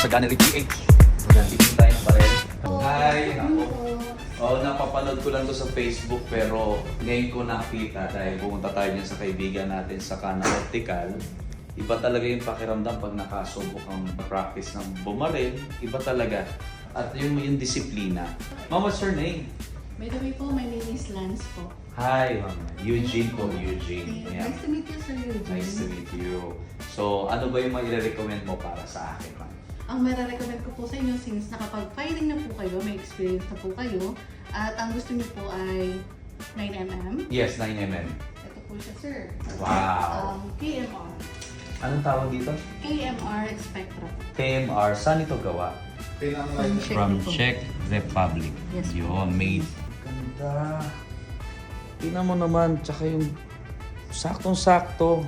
sa Gunnery PH. Magandang tayo ng barel. Hi! Ako. Napapanood ko lang to sa Facebook pero ngayon ko nakita dahil pumunta tayo dyan sa kaibigan natin sa Kana Optical. Iba talaga yung pakiramdam pag nakasubok ang practice ng bumaril. Iba talaga. At yung disiplina. Ma'am, what's your name? By the way po, my name is Lance po. Hi, Ma'am. Eugene po, Eugene. Yeah. Nice to meet you, Sir Eugene. Nice to meet you. So, ano ba yung i-recommend mo para sa akin, ma'am? Ang recommend ko po sa inyo since nakapag-firing na po kayo, may experience na po kayo, at ang gusto niyo po ay 9mm. Yes, 9mm. Ito po siya, sir. Wow. KMR. Anong tawag dito? KMR Spectra. KMR. Saan ito gawa? From Czech Republic. Yes. Yun, made. Ganda. Tingnan mo naman, tsaka yung saktong-sakto.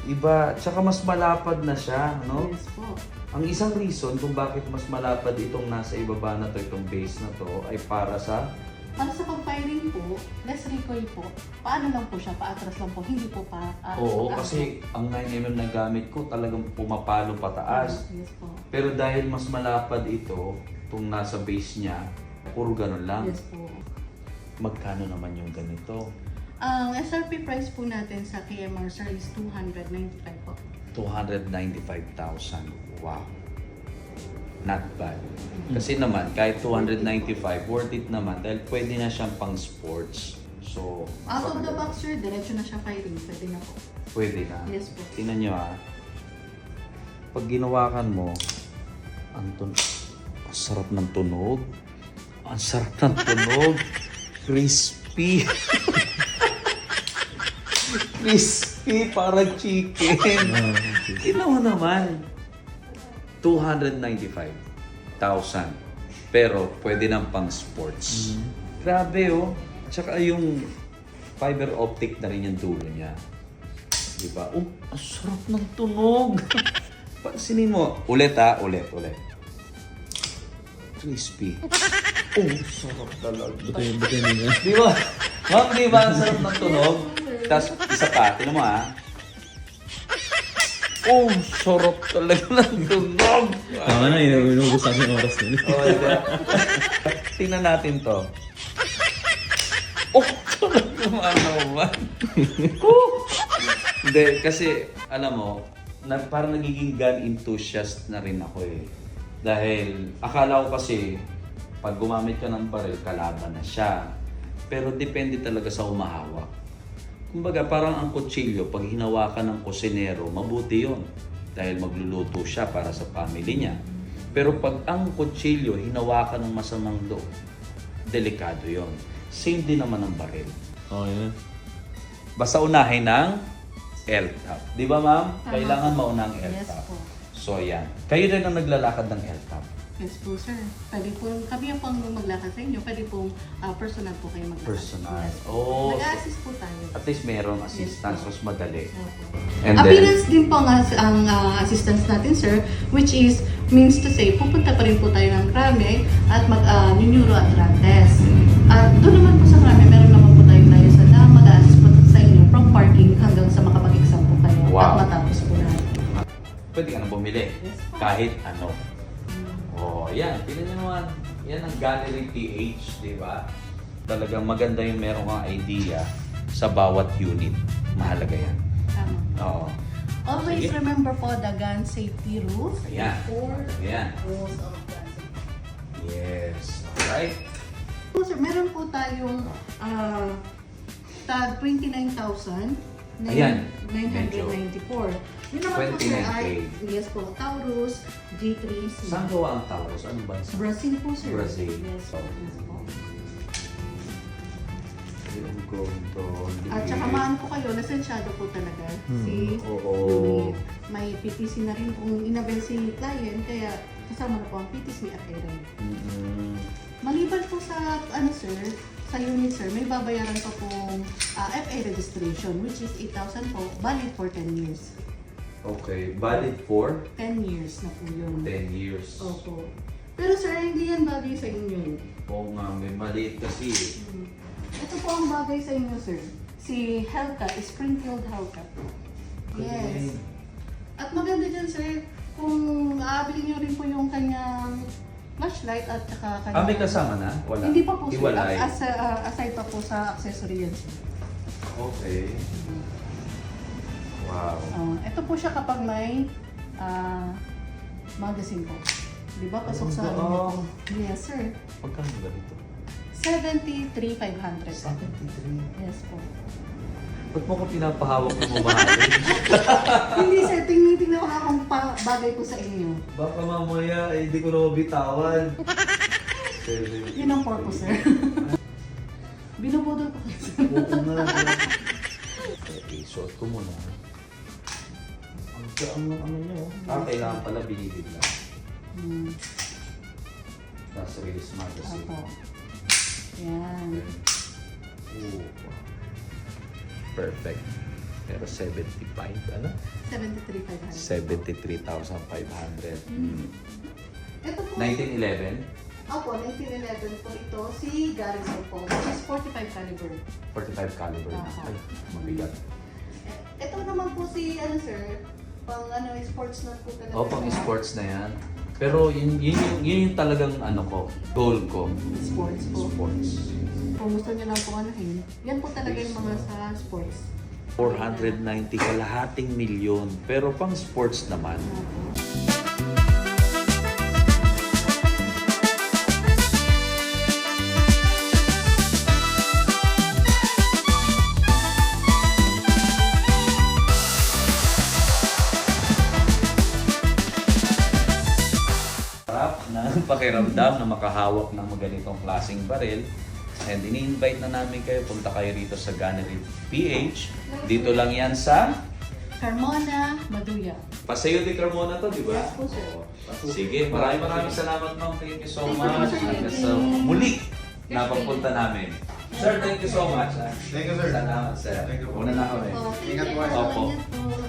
Iba, tsaka mas malapad na siya, no? Yes po. Ang isang reason kung bakit mas malapad itong nasa ibaba na to, itong base na to, ay para sa Para sa pag-firing po, less recoil po. Paano lang po siya? Paatras lang po, hindi po pa... Oo, kasi ang 9mm na gamit ko talagang pumapalo pataas. Yes po. Pero dahil mas malapad ito, itong nasa base niya, puro ganun lang. Yes po. Magkano naman yung ganito? Ang SRP price po natin sa KMR, sir, is 295 po. 295,000. Wow. Not bad. Kasi naman, kahit 295, worth it naman dahil pwede na siyang pang sports. So, Out of the box, sir, diretso na siya firing. Pwede na po. pwede na. Yes po. Tingnan nyo pag ginawakan mo, ang sarap ng tunog. Ang sarap ng tunog. Crispy. Crispy, parang chicken. Tingnan mo naman. 295,000. Pero pwede nang pang sports. Grabe oh. Tsaka yung fiber optic na rin yung dulo niya. Diba? Oh, ang sarap ng tunog. Pansinin mo. Ulit. Crispy. Oh, sarap talaga. Buti niya. Di ba? Ma'am, di ba ang sarap ng tunog? Tapos isa pa, tinan mo Oh, sarap talaga ng tunog. Tama na, inubos namin yung oras nila. Oh, diba? Tingnan natin to. Oh, talaga naman. Hindi, kasi alam mo, parang nagiging gun enthusiast na rin ako eh. Dahil akala ko kasi pag gumamit ka ng baril, kalaban na siya. Pero depende talaga sa humahawak. Kumbaga parang ang kutsilyo, pag hinawakan ng kusinero, mabuti yun. Dahil magluluto siya para sa family niya. Pero pag ang kutsilyo, hinawakan ng masamang loob, delikado yun. Same din naman ang baril. Oh, yeah. Basta unahin ng L-top. Di ba ma'am? Kailangan mauna ang Yes L-top. po. So yan. Kayo rin ang naglalakad ng L-top. Yes po, sir. Pwede po, kami ang pang maglakad sa inyo. Pwede po, personal po kayo maglakad. Personal. Yes po. Oh, Nag-assist po tayo. at least merong assistance, mas madali. Opo. And then, Appearance din po ang assistance natin, sir, which is, means to say, pupunta pa rin po tayo ng Krame at mag-neuro at drug test. At doon naman po sa Krame, meron naman po tayo na mag-assist po sa inyo from parking hanggang sa makapag-exam po kayo Wow. at matapos po natin. pwede ka na bumili. Yes po. Kahit ano. Oh, yan. Tingnan nyo naman. Yan ang Gunnery PH, di ba? Talagang maganda yung meron kang idea sa bawat unit. Mahalaga yan. Tama. Oo. Always Sige. remember po the gun safety rules. Ayan. Ayan. Rules of gun safety. Yes. Alright. Po, sir, meron po tayong tag 29,000. Ayan. 994. Yun naman po, sir, 29K. ay, yes po, Taurus, G3C. Saan gawa ang Taurus? Anong bansa? Brazil po, sir. Brazil. Yes po. Yes po. Yung control. At saka maan po kayo, nasensyado po talaga. Si Oo. Louis. May PTC na rin kung inabel si client, kaya kasama na po ang PTC at Aaron. Maliban po sa, sir, sa unit, sir, may babayaran pa pong FA registration, which is 8,000 po, valid for 10 years. Okay. Valid for 10 years na po yun. 10 years. Opo. Pero sir, hindi yan bagay sa inyo. Oo nga, may maliit kasi. Ito po ang bagay sa inyo, sir. Si Hellcat, Springfield Hellcat. Yes. At maganda dyan, sir, kung Bili nyo rin po yung kanyang flashlight at saka kanyang... May kasama na? Wala? Hindi pa po sir. Hiwalay? Aside pa po sa accessory yan sir. Okay. Wow. Ito po siya kapag may magazine po. Di ba? Pasok sa Oo. Yes sir. Magkano ba dito? 73,500. 73. Yes po. Ba't mo ko pinapahawak ng mamahali? Hindi sir, tingnan ko akong bagay ko sa inyo. Baka mamaya, hindi ko na mabitawan. Yun ang purpose sir. Binubudol ko kayo sir. Oo nga. Okay, short ko muna. Ang ano nyo. Kailangan pala binibig lang. Tapos release magazine. Opo. Yan. Oo. Perfect. Pero 75, ano? 73,500. 73,500. Ito po. 1911? Opo, 1911 po ito. Si Garrison po. Which is 45 caliber. 45 caliber na. Aha. Ay, mabigat. Ito naman po si, sir, pang sports na po talaga. Pang sports na yan. Pero yun yung talagang goal ko. Sports po. Sports. Kung gusto niyo lang po yan po talaga yung mga sa sports. 490, kalahating milyon. Pero pang sports naman. Sarap ng pakiramdam na makahawak ng ganitong klaseng baril. And ini-invite na namin kayo, punta kayo rito sa Gunnery PH. Dito lang yan sa Carmona, Maduya. Paseo de Carmona to, di ba? Yes po, sir. Sige, maraming salamat ma'am. Thank you so Thank you, much. sir. Hanggang sa muli na pagpunta namin. Sir, thank you so much. Thank you, sir. Salamat, sir. Thank you po. Una na kami. Oh, thank Ingat you. po. Opo. Ingat po.